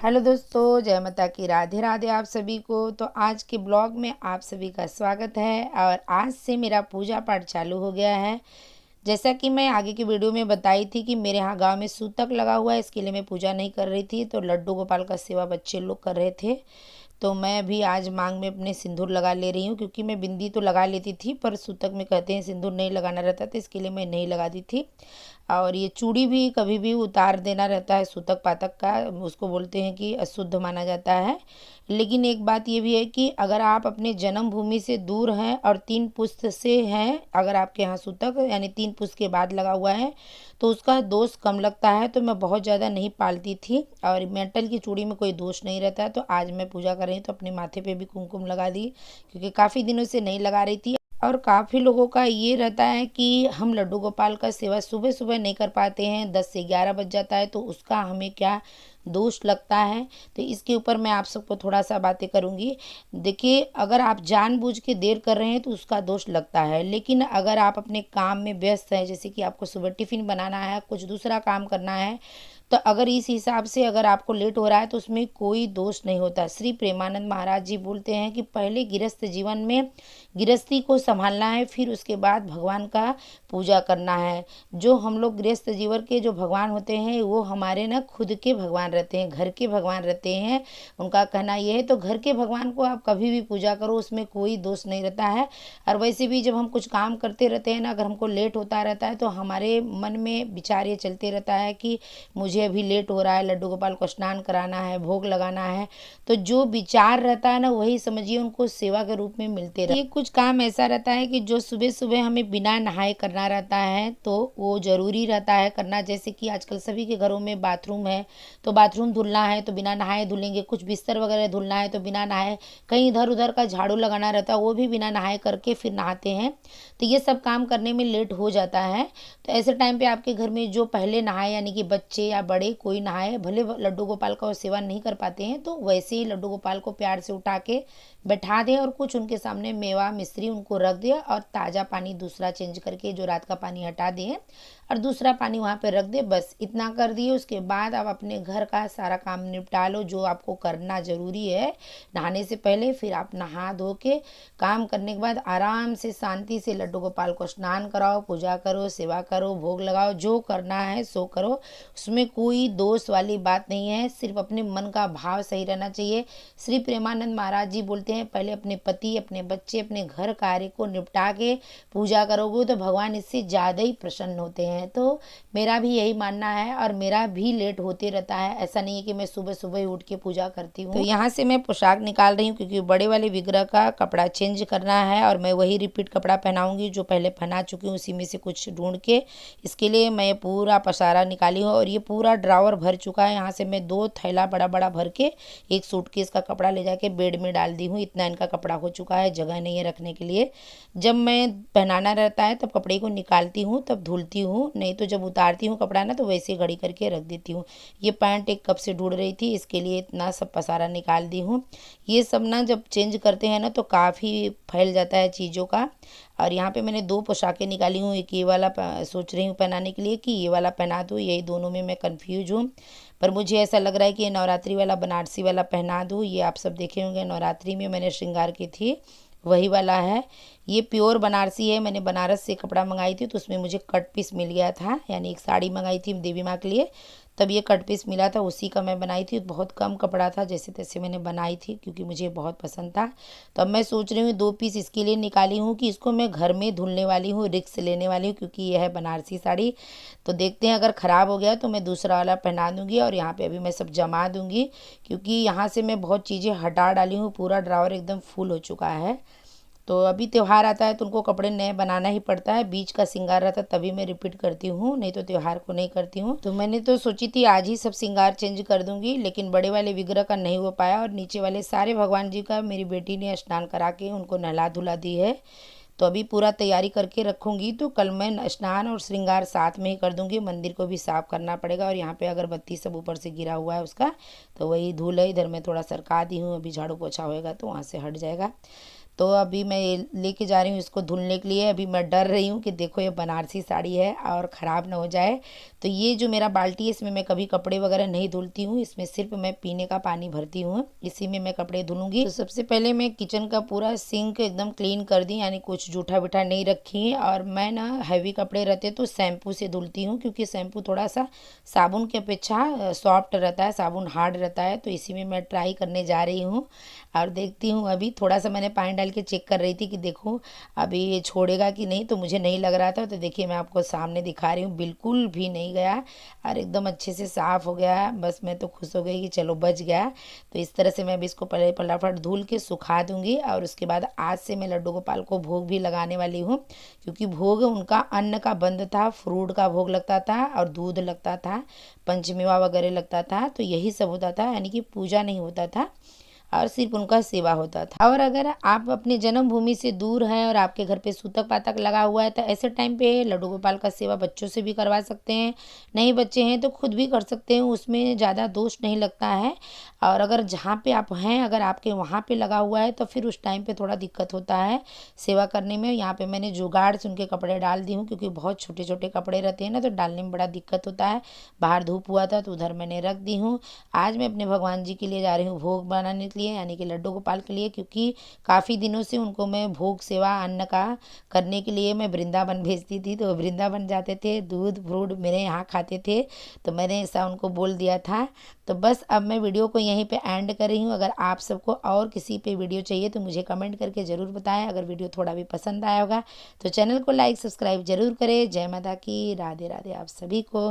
Hello दोस्तों, जय माता की, राधे राधे आप सभी को। तो आज के ब्लॉग में आप सभी का स्वागत है। और आज से मेरा पूजा पाठ चालू हो गया है। जैसा कि मैं आगे की वीडियो में बताई थी कि मेरे यहाँ गांव में सूतक लगा हुआ है, इसके लिए मैं पूजा नहीं कर रही थी। तो लड्डू गोपाल का सेवा बच्चे लोग कर रहे थे। तो मैं भी आज मांग में अपने सिंदूर लगा ले रही हूँ, क्योंकि मैं बिंदी तो लगा लेती थी पर सूतक में कहते हैं सिंदूर नहीं लगाना रहता था, इसके लिए मैं नहीं लगा दी थी। और ये चूड़ी भी कभी भी उतार देना रहता है सूतक पातक का, उसको बोलते हैं कि अशुद्ध माना जाता है। लेकिन एक बात ये भी है कि अगर आप अपने जन्मभूमि से दूर हैं और 3 पुस्त से हैं, अगर आपके यहाँ सूतक यानी 3 पुस्त के बाद लगा हुआ है तो उसका दोष कम लगता है। तो मैं बहुत ज़्यादा नहीं पालती थी, और मेटल की चूड़ी में कोई दोष नहीं रहता है। तो आज मैं पूजा कर रही हूँ तो अपने माथे पे भी कुमकुम लगा दी, क्योंकि काफ़ी दिनों से नहीं लगा रही थी। और काफ़ी लोगों का ये रहता है कि हम लड्डू गोपाल का सेवा सुबह सुबह नहीं कर पाते हैं, 10 से 11 बज जाता है, तो उसका हमें क्या दोष लगता है। तो इसके ऊपर मैं आप सबको थोड़ा सा बातें करूँगी। देखिए, अगर आप जानबूझ के देर कर रहे हैं तो उसका दोष लगता है, लेकिन अगर आप अपने काम में व्यस्त हैं, जैसे कि आपको सुबह टिफ़िन बनाना है, कुछ दूसरा काम करना है, तो अगर इस हिसाब से अगर आपको लेट हो रहा है तो उसमें कोई दोष नहीं होता। श्री प्रेमानंद महाराज जी बोलते हैं कि पहले गृहस्थ जीवन में गृहस्थी को संभालना है, फिर उसके बाद भगवान का पूजा करना है। जो हम लोग गृहस्थ जीवन के जो भगवान होते हैं वो हमारे ना खुद के भगवान रहते हैं, घर के भगवान रहते हैं। उनका कहना यह है, तो घर के भगवान को आप कभी भी पूजा करो, उसमें कोई दोष नहीं रहता है। और वैसे भी जब हम कुछ काम करते रहते हैं ना, अगर हमको लेट होता रहता है तो हमारे मन में विचार ये चलते रहता है कि मुझे अभी लेट हो रहा है, लड्डू गोपाल को स्नान कराना है, भोग लगाना है। तो जो विचार रहता है ना, वही समझिए उनको सेवा के रूप में मिलते रहते हैं। ये कुछ काम ऐसा रहता है कि जो सुबह सुबह हमें बिना नहाए करना रहता है, तो वो ज़रूरी रहता है करना। जैसे कि आजकल सभी के घरों में बाथरूम है, तो बाथरूम धुलना है तो बिना नहाए धुलेंगे, कुछ बिस्तर वगैरह धुलना है तो बिना नहाए, कहीं इधर उधर का झाड़ू लगाना रहता है वो भी बिना नहाए करके फिर नहाते हैं। तो ये सब काम करने में लेट हो जाता है। तो ऐसे टाइम पे आपके घर में जो पहले नहाए, यानी कि बच्चे या बड़े कोई नहाए, भले लड्डू गोपाल का सेवा नहीं कर पाते हैं, तो वैसे ही लड्डू गोपाल को प्यार से उठा के बैठा दें और कुछ उनके सामने मेवा मिश्री उनको रख दें, और ताज़ा पानी दूसरा चेंज करके जो रात का पानी हटा दें और दूसरा पानी वहाँ पे रख दे। बस इतना कर दिए, उसके बाद आप अपने घर का सारा काम निपटा लो जो आपको करना ज़रूरी है नहाने से पहले। फिर आप नहा धो के काम करने के बाद आराम से शांति से लड्डू गोपाल को स्नान कराओ, पूजा करो, सेवा करो, भोग लगाओ, जो करना है सो करो। उसमें कोई दोष वाली बात नहीं है, सिर्फ अपने मन का भाव सही रहना चाहिए। श्री प्रेमानंद महाराज जी बोलते हैं, पहले अपने पति, अपने बच्चे, अपने घर कार्य को निपटा के पूजा करोगे तो भगवान इससे ज़्यादा ही प्रसन्न होते हैं। तो मेरा भी यही मानना है, और मेरा भी लेट होते रहता है। ऐसा नहीं है कि मैं सुबह सुबह उठ के पूजा करती हूँ। तो यहाँ से मैं पोशाक निकाल रही हूँ, क्योंकि बड़े वाले विग्रह का कपड़ा चेंज करना है, और मैं वही रिपीट कपड़ा पहनाऊँगी जो पहले पहना चुकी हूँ, उसी में से कुछ ढूंढ के। इसके लिए मैं पूरा पसारा निकाली हूँ, और ये पूरा ड्रावर भर चुका है। यहाँ से मैं 2 थैला बड़ा बड़ा भर के एक सूटकेस का कपड़ा ले जाके बेड में डाल दी हूँ। इतना इनका कपड़ा हो चुका है, जगह नहीं है रखने के लिए। जब मैं पहनाना रहता है तब कपड़े को निकालती हूँ, तब धुलती हूँ, नहीं तो जब उतारती हूँ कपड़ा ना तो वैसे घड़ी करके रख देती हूँ। ये पैंट एक कब से ढूंढ रही थी, इसके लिए इतना सब पसारा निकाल दी हूँ। ये सब ना जब चेंज करते हैं ना तो काफ़ी फैल जाता है चीज़ों का। और यहाँ पे मैंने 2 पोशाकें निकाली हूँ। एक ये वाला सोच रही हूँ पहनाने के लिए कि ये वाला पहना दूँ, यही दोनों में मैं कंफ्यूज हूँ। पर मुझे ऐसा लग रहा है कि ये नवरात्रि वाला बनारसी वाला पहना दूँ। ये आप सब देखे होंगे, नवरात्रि में मैंने श्रृंगार की थी, वही वाला है। ये प्योर बनारसी है, मैंने बनारस से कपड़ा मंगाई थी तो उसमें मुझे कट पीस मिल गया था, यानी एक साड़ी मंगाई थी देवी माँ के लिए, तब ये कट पीस मिला था, उसी का मैं बनाई थी। बहुत कम कपड़ा था, जैसे तैसे मैंने बनाई थी क्योंकि मुझे बहुत पसंद था। तो अब मैं सोच रही हूँ 2 पीस इसके लिए निकाली हूँ कि इसको मैं घर में धुलने वाली हूँ, रिक्स लेने वाली हूँ, क्योंकि ये है बनारसी साड़ी। तो देखते हैं, अगर ख़राब हो गया तो मैं दूसरा वाला पहना दूँगी। और यहाँ पर अभी मैं सब जमा दूँगी, क्योंकि यहाँ से मैं बहुत चीज़ें हटा डाली हूँ, पूरा ड्रावर एकदम फुल हो चुका है। तो अभी त्यौहार आता है तो उनको कपड़े नए बनाना ही पड़ता है, बीच का श्रृंगार रहता है तभी मैं रिपीट करती हूँ, नहीं तो त्यौहार को नहीं करती हूँ। तो मैंने तो सोची थी आज ही सब श्रृंगार चेंज कर दूंगी, लेकिन बड़े वाले विग्रह का नहीं हो पाया, और नीचे वाले सारे भगवान जी का मेरी बेटी ने स्नान करा के उनको नहला धुला दी है। तो अभी पूरा तैयारी करके रखूँगी, तो कल मैं स्नान और श्रृंगार साथ में ही कर दूँगी। मंदिर को भी साफ़ करना पड़ेगा, और यहाँ पे अगरबत्ती सब ऊपर से गिरा हुआ है उसका, तो वही धूल है, इधर मैं थोड़ा सरका दी हूँ, अभी झाड़ू पोछा होएगा तो वहाँ से हट जाएगा। तो अभी मैं ये लेके जा रही हूँ इसको धुलने के लिए। अभी मैं डर रही हूँ कि देखो ये बनारसी साड़ी है और ख़राब ना हो जाए। तो ये जो मेरा बाल्टी है इसमें मैं कभी कपड़े वगैरह नहीं धुलती हूँ, इसमें सिर्फ मैं पीने का पानी भरती हूँ, इसी में मैं कपड़े धुलूंगी। तो सबसे पहले मैं किचन का पूरा सिंक एकदम क्लीन कर दी, यानी कुछ जूठा बिठा नहीं रखी। और मैं ना हैवी कपड़े रहते तो शैम्पू से धुलती हूँ, क्योंकि शैम्पू थोड़ा सा साबुन की अपेक्षा सॉफ्ट रहता है, साबुन हार्ड रहता है। तो इसी में मैं ट्राई करने जा रही हूँ और देखती हूँ। अभी थोड़ा सा मैंने पानी डाल के चेक कर रही थी कि देखो अभी ये छोड़ेगा कि नहीं, तो मुझे नहीं लग रहा था। तो देखिए मैं आपको सामने दिखा रही हूँ, बिल्कुल भी नहीं गया और एकदम अच्छे से साफ़ हो गया। बस मैं तो खुश हो गई कि चलो बच गया। तो इस तरह से मैं अभी इसको पहले फटाफट धुल के सुखा दूंगी। और उसके बाद आज से मैं लड्डू गोपाल को भोग भी लगाने वाली हूँ, क्योंकि भोग उनका अन्न का बंद था, फ्रूट का भोग लगता था और दूध लगता था, पंचमेवा वगैरह लगता था। तो यही सब होता था, यानी कि पूजा नहीं होता था और सिर्फ उनका सेवा होता था। और अगर आप अपने जन्मभूमि से दूर हैं और आपके घर पे सूतक पातक लगा हुआ है, तो ऐसे टाइम पे लड्डू गोपाल का सेवा बच्चों से भी करवा सकते हैं। नहीं बच्चे हैं तो खुद भी कर सकते हैं, उसमें ज़्यादा दोष नहीं लगता है। और अगर जहाँ पे आप हैं, अगर आपके वहाँ पे लगा हुआ है, तो फिर उस टाइम पे थोड़ा दिक्कत होता है सेवा करने में। यहाँ पे मैंने जुगाड़ से उनके कपड़े डाल दी हूँ, क्योंकि बहुत छोटे छोटे कपड़े रहते हैं ना, तो डालने में बड़ा दिक्कत होता है। बाहर धूप हुआ था तो उधर मैंने रख दी हूँ। आज मैं अपने भगवान जी के लिए जा रही हूँ भोग बनाने के लिए, यानी कि लड्डू गोपाल के लिए, क्योंकि काफ़ी दिनों से उनको मैं भोग सेवा अन्न का करने के लिए मैं वृंदावन भेजती थी। तो वृंदावन जाते थे, दूध फ्रूट मेरे यहाँ खाते थे, तो मैंने ऐसा उनको बोल दिया था। तो बस अब मैं वीडियो को यहीं पे एंड कर रही हूँ। अगर आप सबको और किसी पे वीडियो चाहिए तो मुझे कमेंट करके ज़रूर बताएं। अगर वीडियो थोड़ा भी पसंद आया होगा तो चैनल को लाइक सब्सक्राइब जरूर करें। जय माता की, राधे राधे आप सभी को।